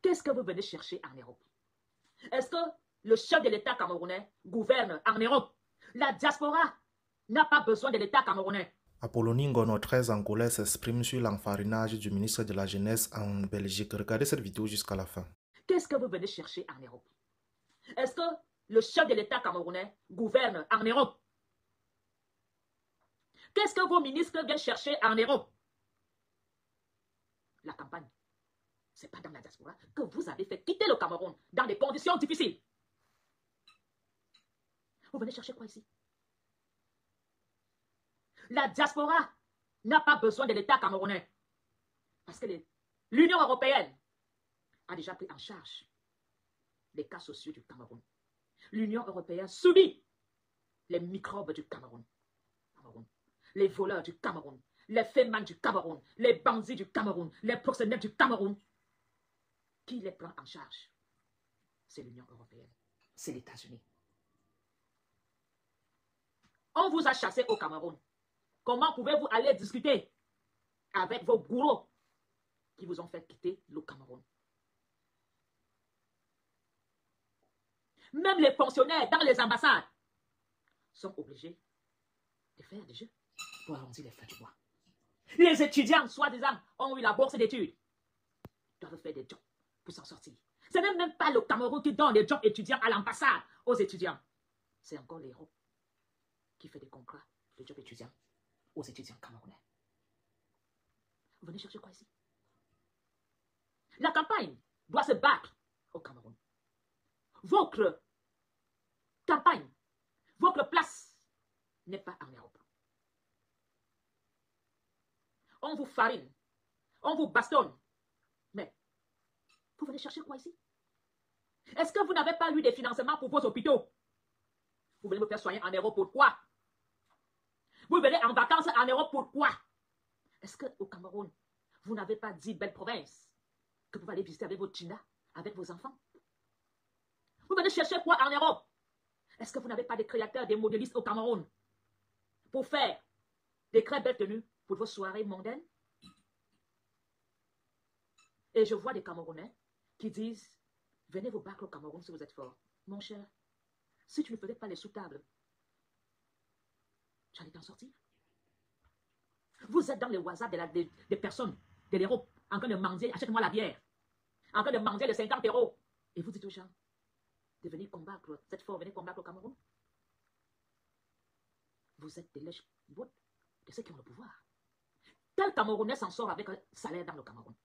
Qu'est-ce que vous venez chercher en Europe? Est-ce que le chef de l'État camerounais gouverne en Europe? La diaspora n'a pas besoin de l'État camerounais. Apollonie Ngono, 13 Angolais, s'exprime sur l'enfarinage du ministre de la Jeunesse en Belgique. Regardez cette vidéo jusqu'à la fin. Qu'est-ce que vous venez chercher en Europe? Est-ce que le chef de l'État camerounais gouverne en Europe? Qu'est-ce que vos ministres viennent chercher en Europe? La campagne. Ce n'est pas dans la diaspora que vous avez fait quitter le Cameroun dans des conditions difficiles. Vous venez chercher quoi ici? La diaspora n'a pas besoin de l'État camerounais. Parce que l'Union européenne a déjà pris en charge les cas sociaux du Cameroun. L'Union européenne subit les microbes du Cameroun. Les voleurs du Cameroun, les fémins du Cameroun, les bandits du Cameroun, les proxénètes du Cameroun. Qui les prend en charge? C'est l'Union européenne, c'est les États-Unis. On vous a chassé au Cameroun. Comment pouvez-vous aller discuter avec vos bourreaux qui vous ont fait quitter le Cameroun? Même les fonctionnaires dans les ambassades sont obligés de faire des jeux pour arrondir les fins du mois. Les étudiants, soi-disant, ont eu la bourse d'études. Ils doivent faire des jobs pour s'en sortir. Ce n'est même pas le Cameroun qui donne des jobs étudiants à l'ambassade aux étudiants. C'est encore l'Europe qui fait des contrats de jobs étudiants aux étudiants camerounais. Vous venez chercher quoi ici? La campagne doit se battre au Cameroun. Votre campagne, votre place n'est pas en Europe. On vous farine, on vous bastonne. Mais vous venez chercher quoi ici? Est-ce que vous n'avez pas eu des financements pour vos hôpitaux? Vous venez me faire soigner en Europe, pourquoi? Vous venez en vacances en Europe, pourquoi? Est-ce qu'au Cameroun, vous n'avez pas 10 belles provinces que vous pouvez aller visiter avec votre China, avec vos enfants? Vous venez chercher quoi en Europe? Est-ce que vous n'avez pas des créateurs, des modélistes au Cameroun pour faire des très belles tenues pour vos soirées mondaines? Et je vois des Camerounais qui disent, venez vous battre au Cameroun si vous êtes fort. Mon cher, si tu ne faisais pas les sous-tables, j'allais t'en sortir. Vous êtes dans le WhatsApp des personnes de l'Europe en train de manger, achète-moi la bière, en train de manger les 50 €. Et vous dites aux gens de venir combattre, vous êtes fort, venez combattre au Cameroun. Vous êtes des lèches de ceux qui ont le pouvoir. Quel Camerounais s'en sort avec un salaire dans le Cameroun?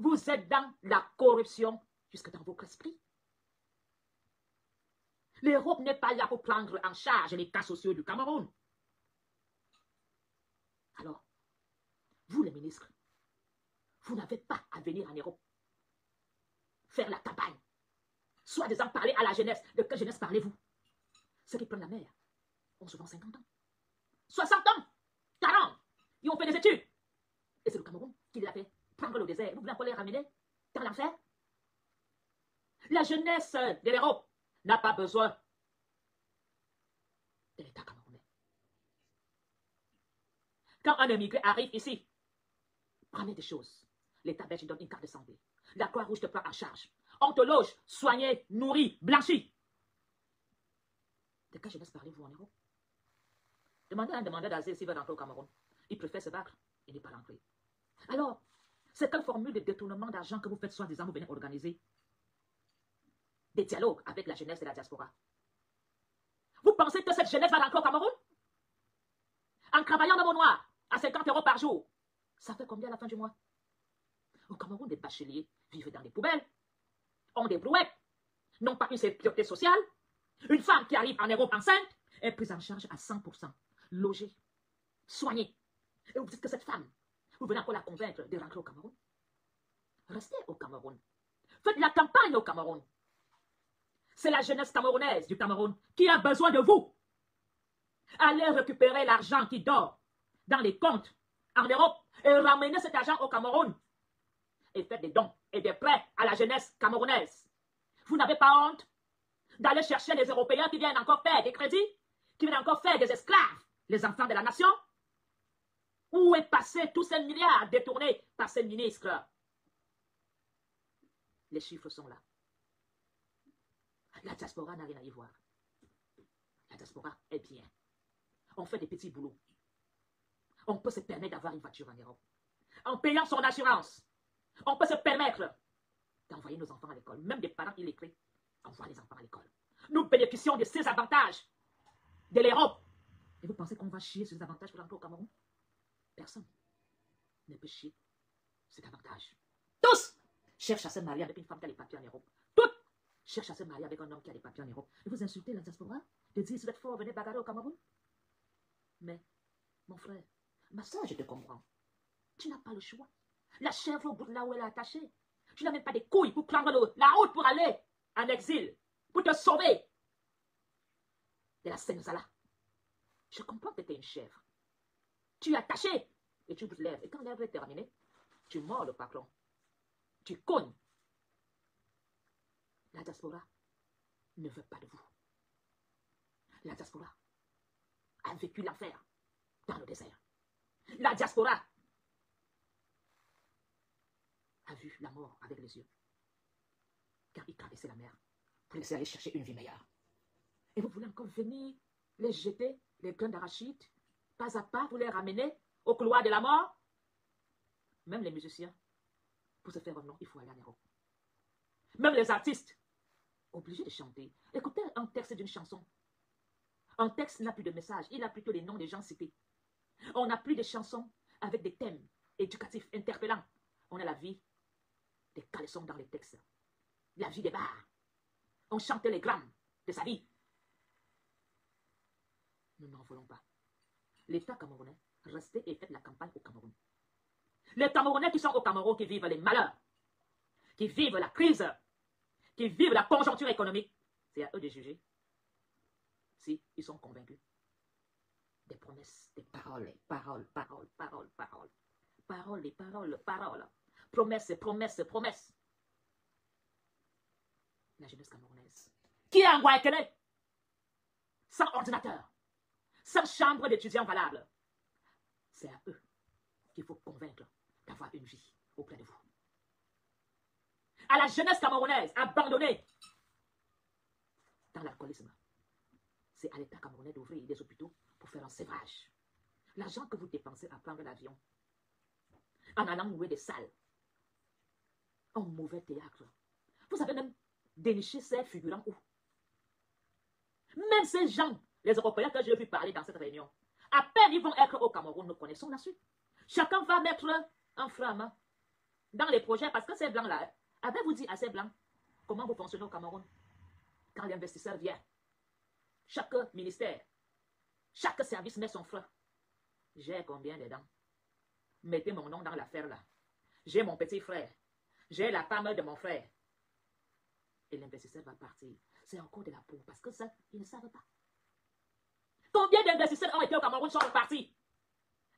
Vous êtes dans la corruption jusque dans votre esprit. L'Europe n'est pas là pour prendre en charge les cas sociaux du Cameroun. Alors, vous les ministres, vous n'avez pas à venir en Europe faire la campagne. Soi-disant parler à la jeunesse. De quelle jeunesse parlez-vous? Ceux qui prennent la mer ont souvent 50 ans, 60 ans, 40. Ils ont fait des études. Et c'est le Cameroun qui les a fait prendre le désert. Vous voulez encore les ramener dans l'enfer? La jeunesse de l'Europe n'a pas besoin de l'État camerounais. Quand un émigré arrive ici, prenez des choses. L'État belge donne une carte de santé. La Croix-Rouge te prend en charge. On te loge, soigné, nourri, blanchi. De quelle jeunesse parlez-vous en Europe? Demandez à un demandeur d'asile s'il veut rentrer au Cameroun. Il préfère se battre et ne pas rentrer. Alors, c'est quelle formule de détournement d'argent que vous faites soi-disant vous venez organiser des dialogues avec la jeunesse de la diaspora? Vous pensez que cette jeunesse va rentrer au Cameroun? En travaillant dans mon noir, à 50 € par jour. Ça fait combien à la fin du mois? Au Cameroun, des bacheliers vivent dans des poubelles, ont des brouettes, n'ont pas une sécurité sociale. Une femme qui arrive en Europe enceinte est prise en charge à 100%, logée, soignée. Et vous dites que cette femme, vous venez encore la convaincre de rentrer au Cameroun? Restez au Cameroun. Faites la campagne au Cameroun. C'est la jeunesse camerounaise du Cameroun qui a besoin de vous. Allez récupérer l'argent qui dort dans les comptes en Europe et ramenez cet argent au Cameroun. Et faites des dons et des prêts à la jeunesse camerounaise. Vous n'avez pas honte d'aller chercher les Européens qui viennent encore faire des crédits, qui viennent encore faire des esclaves, les enfants de la nation? Où est passé tous ces milliards détournés par ces ministres? Les chiffres sont là. La diaspora n'a rien à y voir. La diaspora est bien. On fait des petits boulots. On peut se permettre d'avoir une voiture en Europe. En payant son assurance, on peut se permettre d'envoyer nos enfants à l'école. Même des parents illettrés envoient les enfants à l'école. Nous bénéficions de ces avantages de l'Europe. Et vous pensez qu'on va chier sur ces avantages pour rentrer au Cameroun? Personne ne peut chier cet avantage. Tous cherchent à se marier avec une femme qui a les papiers en Europe. Toutes cherchent à se marier avec un homme qui a les papiers en Europe. Et vous insultez la diaspora de dire si vous êtes fort, venez bagarrer au Cameroun. Mais, mon frère, ma soeur, je te comprends. Tu n'as pas le choix. La chèvre au bout de là où elle est attachée. Tu n'as même pas des couilles pour prendre la route pour aller en exil, pour te sauver de la Senzala. Je comprends que tu es une chèvre. Tu es attaché et tu bouges l'herbe. Et quand l'herbe est terminée, tu mords le patron. Tu cognes. La diaspora ne veut pas de vous. La diaspora a vécu l'enfer dans le désert. La diaspora a vu la mort avec les yeux. Car ils traversaient la mer pour laisser aller chercher une vie meilleure. Et vous voulez encore venir les jeter, les grains d'arachide, pas à pas, vous les ramener au couloir de la mort? Même les musiciens, pour se faire un nom, il faut aller en Europe. Même les artistes, obligés de chanter. Écoutez un texte d'une chanson. Un texte n'a plus de message, il a plutôt les noms des gens cités. On n'a plus de chansons avec des thèmes éducatifs, interpellants. On a la vie des caleçons dans les textes. La vie des bars. On chantait les grammes de sa vie. Nous n'en voulons pas. L'État camerounais, restez et faites la campagne au Cameroun. Les Camerounais qui sont au Cameroun, qui vivent les malheurs, qui vivent la crise, qui vivent la conjoncture économique, c'est à eux de juger si ils sont convaincus. Des promesses, des paroles, paroles, paroles, paroles, paroles. Paroles et paroles, paroles. Promesses, promesses, promesses. La jeunesse camerounaise, qui est en Guayaquil, sans ordinateur, sans chambre d'étudiants valable, c'est à eux qu'il faut convaincre d'avoir une vie auprès de vous. À la jeunesse camerounaise abandonnée dans l'alcoolisme, c'est à l'État camerounais d'ouvrir des hôpitaux pour faire un sévrage. L'argent que vous dépensez à prendre l'avion, en allant louer des salles, un mauvais théâtre, vous avez même déniché ces figurants où? Même ces gens, les Européens que j'ai vu parler dans cette réunion, à peine ils vont être au Cameroun, nous connaissons la suite. Chacun va mettre un frein à main dans les projets parce que ces blancs-là, avez-vous dit à ces blancs comment vous fonctionnez au Cameroun? Quand l'investisseur vient, chaque ministère, chaque service met son frein. J'ai combien dedans? Mettez mon nom dans l'affaire là. J'ai mon petit frère. J'ai la femme de mon frère. Et l'investisseur va partir. C'est encore de la peau parce que ça, ils ne savent pas. Combien d'investisseurs ont été au Cameroun sont repartis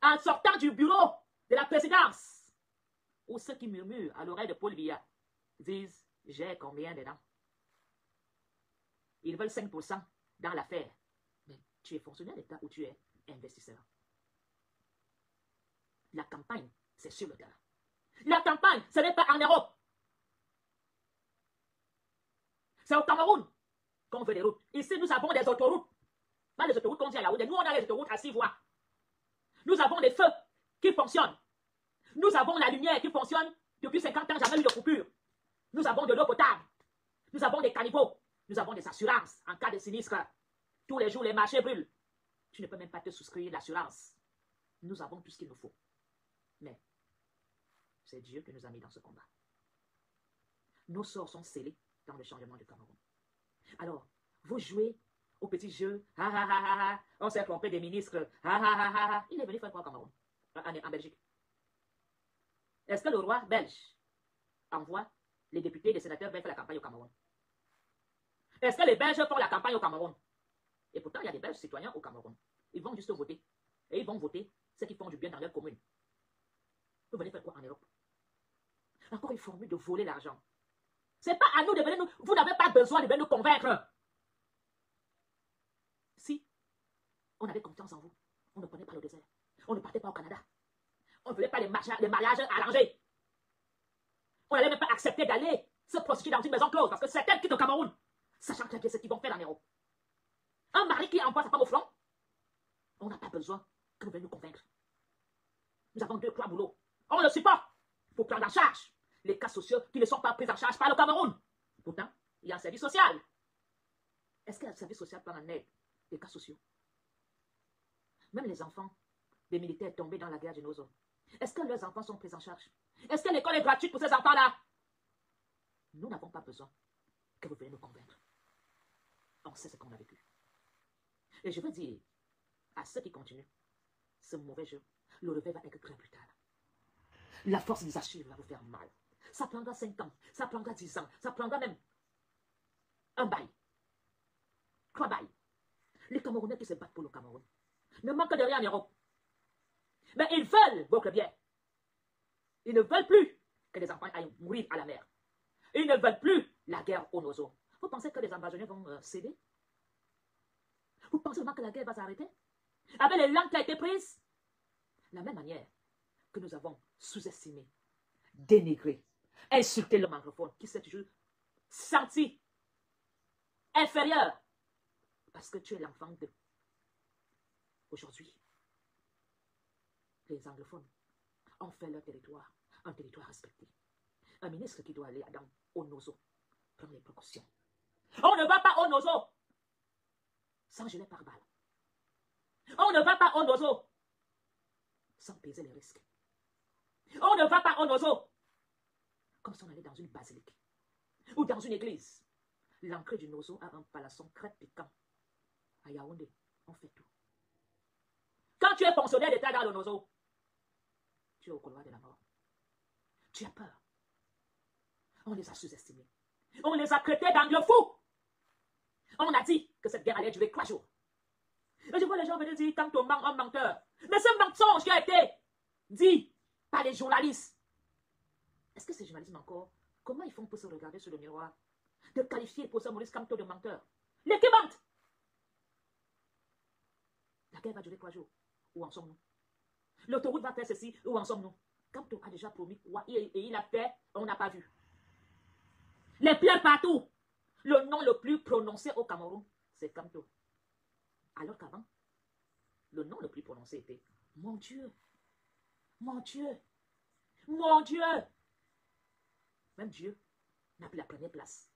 en sortant du bureau de la présidence? Ou ceux qui murmurent à l'oreille de Paul Biya disent, j'ai combien dedans? Ils veulent 5% dans l'affaire. Mais tu es fonctionnaire d'État ou tu es investisseur? La campagne, c'est sur le terrain. La campagne, ce n'est pas en Europe. C'est au Cameroun qu'on veut des routes. Ici, nous avons des autoroutes. Pas les autoroutes qu'on dit à la route. Nous, on a les autoroutes à 6 voies. Nous avons des feux qui fonctionnent. Nous avons la lumière qui fonctionne depuis 50 ans, jamais eu de coupure. Nous avons de l'eau potable. Nous avons des caniveaux. Nous avons des assurances en cas de sinistre. Tous les jours, les marchés brûlent. Tu ne peux même pas te souscrire l'assurance. Nous avons tout ce qu'il nous faut. Mais c'est Dieu qui nous a mis dans ce combat. Nos sorts sont scellés dans le changement du Cameroun. Alors, vous jouez au petit jeu. On s'est trompé des ministres. Il est venu faire quoi au Cameroun? En Belgique. Est-ce que le roi belge envoie les députés et les sénateurs faire la campagne au Cameroun? Est-ce que les Belges font la campagne au Cameroun? Et pourtant, il y a des Belges citoyens au Cameroun. Ils vont juste voter. Et ils vont voter ceux qui font du bien dans leur commune. Vous venez faire quoi en Europe? Encore une formule de voler l'argent. Ce n'est pas à nous de venir nous. Vous n'avez pas besoin de venir nous convaincre. Si on avait confiance en vous, on ne prenait pas le désert. On ne partait pas au Canada. On ne faisait pas les mariages arrangés. On n'allait même pas accepter d'aller se prostituer dans une maison close parce que c'est elle qui est au Cameroun, sachant très bien ce qu'ils vont faire en Europe. Un mari qui envoie sa femme au front, on n'a pas besoin que vous veniez nous convaincre. Nous avons 2 3 boulots. On le supporte pour prendre en charge les cas sociaux qui ne sont pas pris en charge par le Cameroun. Pourtant, il y a un service social. Est-ce que le service social prend en aide les cas sociaux? Même les enfants des militaires tombés dans la guerre du Nozo, est-ce que leurs enfants sont pris en charge? Est-ce que l'école est gratuite pour ces enfants-là? Nous n'avons pas besoin que vous veniez nous convaincre. On sait ce qu'on a vécu. Et je veux dire à ceux qui continuent ce mauvais jeu, le réveil va être très plus tard. La force des archives va vous faire mal. Ça prendra 5 ans, ça prendra 10 ans, ça prendra même un bail. 3 bails. Les Camerounais qui se battent pour le Cameroun ne manquent de rien en Europe. Mais ils veulent votre bien. Ils ne veulent plus que les enfants aillent mourir à la mer. Ils ne veulent plus la guerre au Nozo. Vous pensez que les ambassadeurs vont céder? Vous pensez vraiment que la guerre va s'arrêter? Avec les langues qui ont été prises? De la même manière que nous avons sous-estimé, dénigré, insulté le francophone qui s'est toujours senti inférieur parce que tu es l'enfant de. Aujourd'hui, les anglophones ont fait leur territoire un territoire respecté. Un ministre qui doit aller au Nozo prend les précautions. On ne va pas au Nozo sans gilet pare-balles. On ne va pas au Nozo sans peser les risques. On ne va pas au Nozo comme si on allait dans une basilique ou dans une église. L'entrée du Nozo a un palasson très piquant. À Yaoundé, on fait tout. Quand tu es fonctionnaire d'État dans le Nozo, tu es au couloir de la mort. Tu as peur. On les a sous-estimés. On les a traités d'angles fous. On a dit que cette guerre allait durer 3 jours. Et je vois les gens venir dire quand on ment un menteur. Mais ce mensonge qui a été dit par les journalistes. Est-ce que ces journalistes encore, comment ils font pour se regarder sur le miroir, de qualifier le professeur Maurice Kamto de menteur? L'équipe mente. La guerre va durer 3 jours. Où en sommes-nous? L'autoroute va faire ceci. Où en sommes-nous? Kamto a déjà promis quoi et il a fait, on n'a pas vu. Les pleurs partout. Le nom le plus prononcé au Cameroun, c'est Kamto. Alors qu'avant, le nom le plus prononcé était mon Dieu, mon Dieu, mon Dieu. Même Dieu n'a pris la première place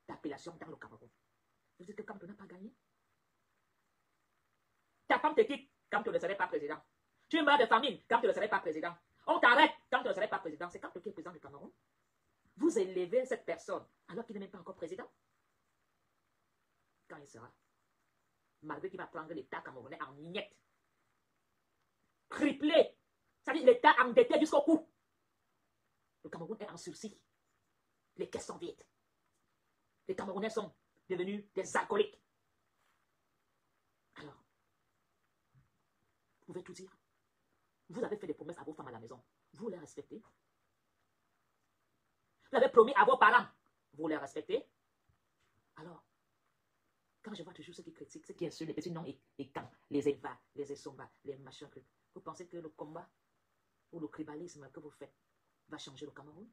d'appellation dans le Cameroun. Vous dites que Kamto n'a pas gagné? Ta femme te quitte quand tu ne serais pas président. Tu meurs de famine quand tu ne serais pas président. On t'arrête quand tu ne serais pas président. C'est Kamto qui est président du Cameroun. Vous élevez cette personne alors qu'il n'est même pas encore président. Quand il sera, malgré qu'il va prendre l'État camerounais en miettes, triplé, c'est-à-dire l'État endetté jusqu'au cou. Le Cameroun est en sursis. Les caisses sont vides. Les Camerounais sont devenus des alcooliques. Alors, vous pouvez tout dire. Vous avez fait des promesses à vos femmes à la maison. Vous les respectez. Vous avez promis à vos parents. Vous les respectez. Alors, quand je vois toujours ceux qui critiquent, ceux qui insultent les petits noms et quand, les Eva, les Essomba, les machins, vous pensez que le combat ou le tribalisme que vous faites va changer le Cameroun?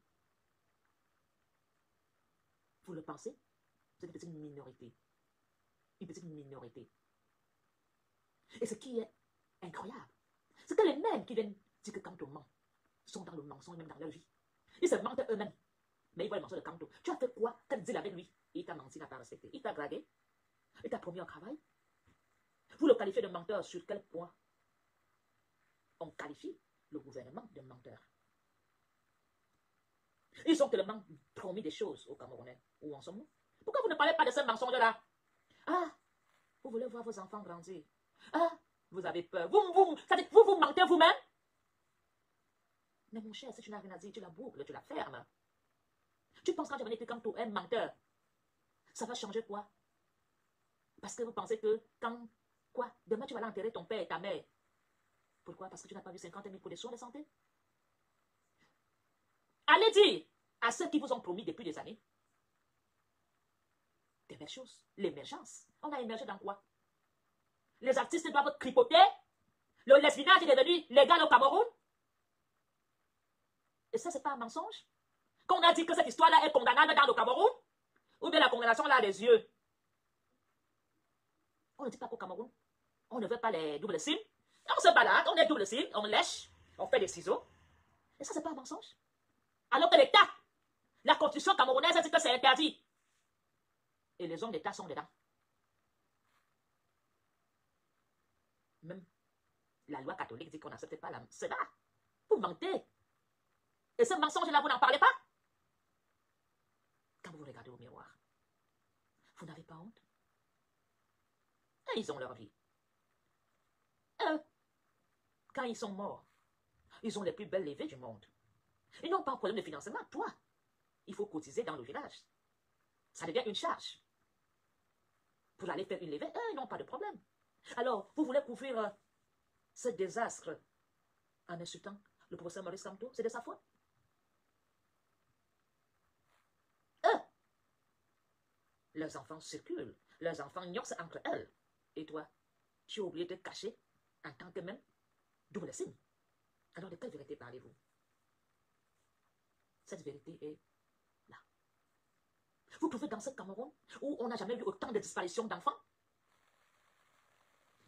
Vous le pensez? C'est une petite minorité. Une petite minorité. Et ce qui est incroyable, c'est que les mêmes qui viennent dire que Kamto ment sont dans le mensonge, même dans leur vie. Ils se mentent eux-mêmes. Mais ils voient le mensonge de Kamto. Tu as fait quoi quand il avec lui? Il t'a menti, il n'a pas respecté. Il t'a gradé. Il t'a promis un travail. Vous le qualifiez de menteur. Sur quel point on qualifie le gouvernement de menteur? Ils ont tellement promis des choses aux Camerounais. Où en sommes-nous? Pourquoi vous ne parlez pas de ce mensonge-là? Ah, vous voulez voir vos enfants grandir. Ah, vous avez peur. Vous mentez vous-même. Mais mon cher, si tu n'as rien à dire, tu la boucles, tu la fermes. Tu penses quand tu vas écrire comme un menteur, ça va changer quoi? Parce que vous pensez que quand, quoi, demain tu vas aller enterrer ton père et ta mère. Pourquoi? Parce que tu n'as pas vu 50 000 pour des soins de santé? Allez dire à ceux qui vous ont promis depuis des années des belles choses. L'émergence. On a émergé dans quoi? Les artistes doivent tripoter. Le lesbinage est devenu légal au Cameroun. Et ça, c'est pas un mensonge? qu'on a dit que cette histoire-là est condamnable dans le Cameroun, ou bien la condamnation là des yeux. On ne dit pas qu'au Cameroun, on ne veut pas les doubles signes. On se balade, on est double signe, on lèche, on fait des ciseaux. Et ça, c'est pas un mensonge. Alors que l'État, la constitution camerounaise dit que c'est interdit. Et les hommes d'État sont dedans. Même la loi catholique dit qu'on n'accepte pas cela. Vous mentez. Et ce mensonge-là, vous n'en parlez pas. Quand vous regardez au miroir, vous n'avez pas honte. Et ils ont leur vie. Eux, quand ils sont morts, ils ont les plus belles levées du monde. Ils n'ont pas un problème de financement. Toi, il faut cotiser dans le village. Ça devient une charge. Pour aller faire une levée, eux, ils n'ont pas de problème. Alors, vous voulez couvrir ce désastre en insultant le professeur Maurice Kamto? C'est de sa faute. Eux, leurs enfants circulent. Leurs enfants ignorent entre elles. Et toi, tu as oublié de te cacher en tant que même double signe. Alors, de quelle vérité parlez-vous? Cette vérité est là. Vous trouvez dans ce Cameroun où on n'a jamais vu autant de disparitions d'enfants?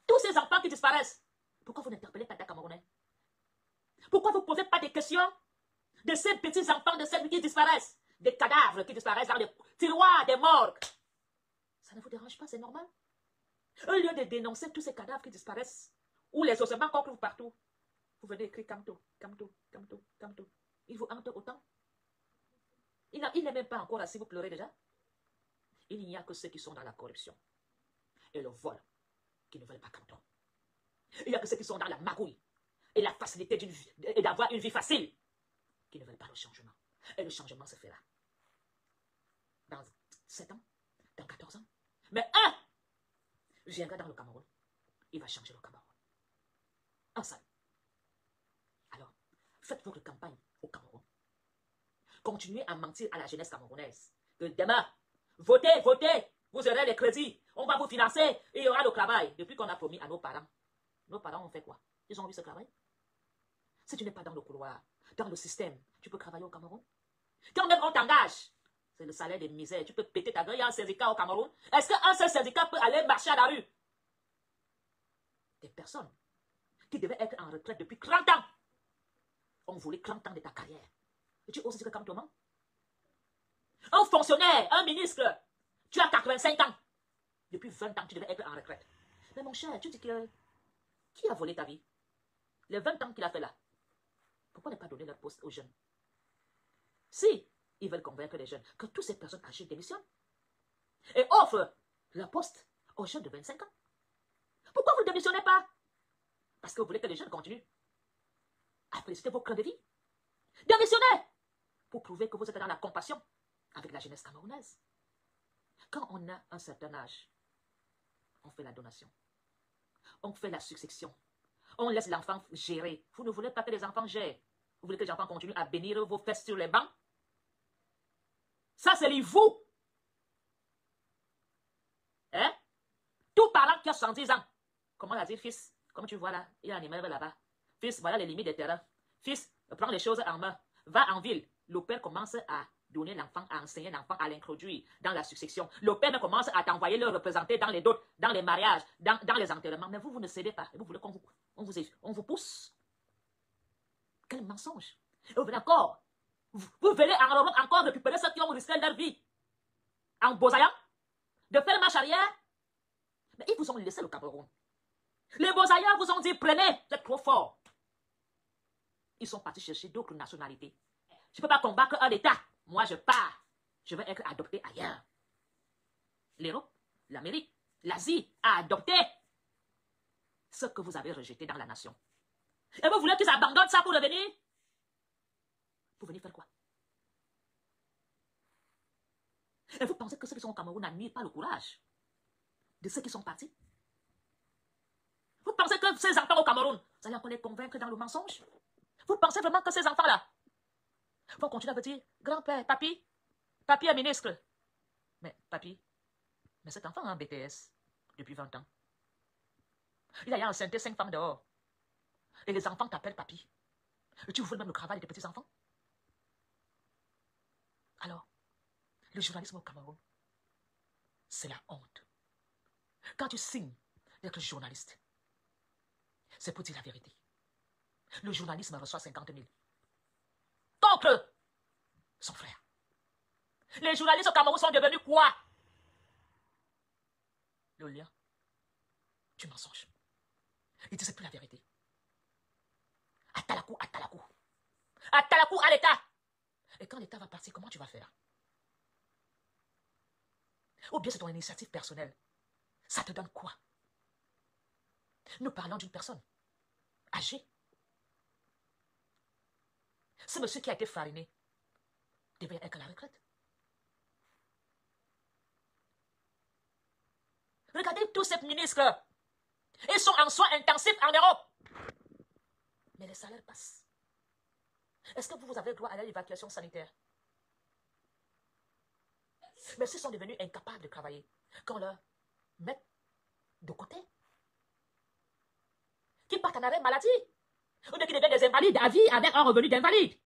Tous ces enfants qui disparaissent, pourquoi vous n'interpellez pas des Camerounais? Pourquoi vous ne posez pas des questions de ces petits enfants, de celles qui disparaissent? Des cadavres qui disparaissent dans les tiroirs des morgues. Ça ne vous dérange pas, c'est normal? Au lieu de dénoncer tous ces cadavres qui disparaissent, ou les ossements qu'on trouve partout, vous venez écrire Kamto, Kamto, Kamto, Kamto. Il vous hante autant? Il n'est même pas encore assis, vous pleurez déjà. Il n'y a que ceux qui sont dans la corruption et le vol qui ne veulent pas Kamto. Il n'y a que ceux qui sont dans la magouille et la facilité d'avoir une vie facile qui ne veulent pas le changement. Et le changement se fera dans 7 ans, dans 14 ans. Mais un viendra dans le Cameroun. Il va changer le Cameroun. Un seul. Alors, faites votre campagne au Cameroun. Continuez à mentir à la jeunesse camerounaise. Que demain, votez, votez, vous aurez les crédits, on va vous financer et il y aura le travail. Depuis qu'on a promis à nos parents ont fait quoi? Ils ont eu ce travail? Si tu n'es pas dans le couloir, dans le système, tu peux travailler au Cameroun? Quand même on t'engage, c'est le salaire de misère, tu peux péter ta gueule. Il y a un syndicat au Cameroun. Est-ce qu'un seul syndicat peut aller marcher à la rue? Des personnes qui devaient être en retraite depuis 30 ans. On voulait 30 ans de ta carrière. Et tu oses dire comme Thomas? Un fonctionnaire, un ministre, tu as 85 ans. Depuis 20 ans, tu devais être en retraite. Mais mon cher, tu dis que qui a volé ta vie? Les 20 ans qu'il a fait là. Pourquoi ne pas donner leur poste aux jeunes? Si ils veulent convaincre les jeunes que toutes ces personnes âgées démissionnent et offrent leur poste aux jeunes de 25 ans. Pourquoi vous ne démissionnez pas? Parce que vous voulez que les jeunes continuent à féliciter vos crans de vie. Démissionnez pour prouver que vous êtes dans la compassion avec la jeunesse camerounaise. Quand on a un certain âge, on fait la donation. On fait la succession. On laisse l'enfant gérer. Vous ne voulez pas que les enfants gèrent. Vous voulez que les enfants continuent à bénir vos fesses sur les bancs? Ça, c'est vous. Hein? Tout parent qui a 70 ans, comment on a dit, fils, comme tu vois là, il y a un immeuble là-bas. Fils, voilà les limites des terrains. Fils, prends les choses en main. Va en ville. Le père commence à donner l'enfant, à enseigner l'enfant, à l'introduire dans la succession. Le père commence à t'envoyer le représenter dans les dots, dans les mariages, dans les enterrements. Mais vous ne cédez pas. Vous voulez qu'on vous pousse. Quel mensonge. Et vous venez encore. Vous venez encore récupérer ceux qui ont risqué leur vie. En bosaillant, de faire marche arrière. Mais ils vous ont laissé le Cameroun. Les bosaillards vous ont dit, prenez, vous êtes trop fort. Ils sont partis chercher d'autres nationalités. Je ne peux pas combattre un État. Moi, je pars. Je veux être adopté ailleurs. L'Europe, l'Amérique, l'Asie a adopté ce que vous avez rejeté dans la nation. Et vous voulez qu'ils abandonnent ça pour revenir? Pour venir faire quoi? Et vous pensez que ceux qui sont au Cameroun n'admirent pas le courage de ceux qui sont partis? Vous pensez que ces enfants au Cameroun, vous allez encore les convaincre dans le mensonge? Vous pensez vraiment que ces enfants-là vont continuer à vous dire, grand-père, papi est ministre. Mais papi, mais cet enfant a un BTS depuis 20 ans. Il a enceinté 5 femmes dehors. Et les enfants t'appellent papi. Et tu voulais même le travail des petits-enfants? Alors, le journalisme au Cameroun, c'est la honte. Quand tu signes d'être journaliste, c'est pour dire la vérité. Le journalisme reçoit 50 000. Contre son frère. Les journalistes au Cameroun sont devenus quoi? Le lien du mensonge. Ils disent plus la vérité. Atalakou, Atalakou. Atalakou à l'État. Et quand l'État va partir, comment tu vas faire? Ou bien c'est ton initiative personnelle. Ça te donne quoi? Nous parlons d'une personne âgée. Ce monsieur qui a été fariné devait être à la retraite. Regardez tous ces ministres. Ils sont en soins intensifs en Europe. Mais les salaires passent. Est-ce que vous avez droit à l'évacuation sanitaire? Mais s'ils sont devenus incapables de travailler, qu'on leur mette de côté, qu'ils partent en arrêt maladie, ou bien qu'ils deviennent des invalides à vie avec un revenu d'invalide.